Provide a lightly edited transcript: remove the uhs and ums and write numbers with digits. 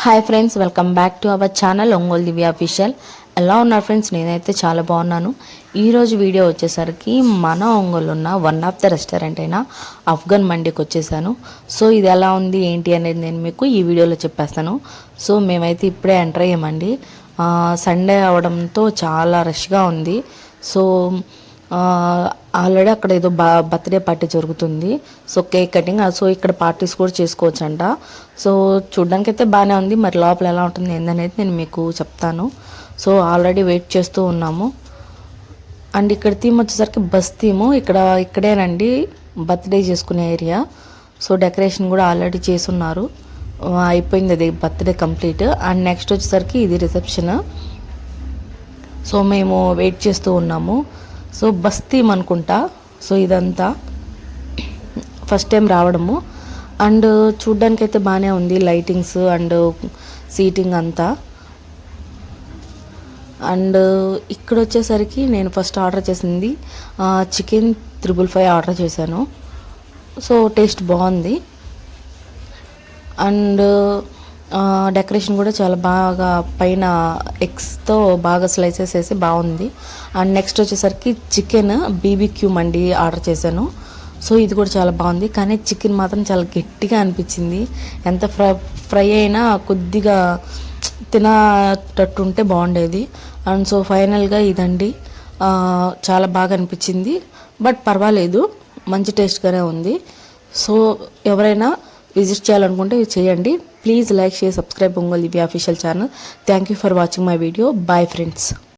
Hi friends, welcome back to our channel Ongole Divya official. ఎలా ఉన్నారు friends? నేనైతే చాలా బాగున్నాను. ఈరోజు వీడియో వచ్చేసరికి మన ఒంగోలు ఉన్న వన్ ఆఫ్ ద రెస్టారెంట్ అయిన అఫ్ఘన్ మండీకి వచ్చేసాను. సో ఇది ఎలా ఉంది ఏంటి అనేది నేను మీకు ఈ వీడియోలో చెప్పేస్తాను. సో మేమైతే ఇప్పుడే ఎంటర్ అయ్యామండి. సండే అవడంతో చాలా రష్గా ఉంది. సో ఆల్రెడీ అక్కడ ఏదో బర్త్డే పార్టీ జరుగుతుంది. సో కేక్ కటింగ్, సో ఇక్కడ పార్టీస్ కూడా చేసుకోవచ్చు అంట. సో చూడ్డానికి అయితే బాగానే ఉంది. మరి లోపల ఎలా ఉంటుంది ఏందనేది నేను మీకు చెప్తాను. సో ఆల్రెడీ వెయిట్ చేస్తూ ఉన్నాము. అండ్ ఇక్కడ థీమ్ వచ్చేసరికి బస్ థీము. ఇక్కడేనండి బర్త్డే చేసుకునే ఏరియా. సో డెకరేషన్ కూడా ఆల్రెడీ చేసున్నారు, అయిపోయింది అది బర్త్డే కంప్లీట్. అండ్ నెక్స్ట్ వచ్చేసరికి ఇది రిసెప్షన్. సో మేము వెయిట్ చేస్తూ ఉన్నాము. సో బస్ థీమ్ అనుకుంటా. సో ఇదంతా ఫస్ట్ టైం రావడము. అండ్ చూడ్డానికి అయితే బాగానే ఉంది, లైటింగ్స్ అండ్ సీటింగ్ అంతా. అండ్ ఇక్కడ వచ్చేసరికి నేను ఫస్ట్ ఆర్డర్ చేసింది చికెన్ 555 ఆర్డర్ చేశాను. సో టేస్ట్ బాగుంది. అండ్ డెకరేషన్ కూడా చాలా బాగా, పైన ఎగ్స్తో బాగా స్లైసెస్ వేసి బాగుంది. అండ్ నెక్స్ట్ వచ్చేసరికి చికెన్ బీబీక్యూ మండి ఆర్డర్ చేశాను. సో ఇది కూడా చాలా బాగుంది, కానీ చికెన్ మాత్రం చాలా గట్టిగా అనిపించింది. ఎంత ఫ్రై అయినా కొద్దిగా తినటట్టు ఉంటే బాగుండేది. అండ్ సో ఫైనల్గా ఇదండి, చాలా బాగా అనిపించింది. బట్ పర్వాలేదు, మంచి టేస్ట్గానే ఉంది. సో ఎవరైనా విజిట్ చేయాలనుకుంటే చేయండి. Please like, share, subscribe Ongole Divya official channel. Thank you for watching my video. Bye friends.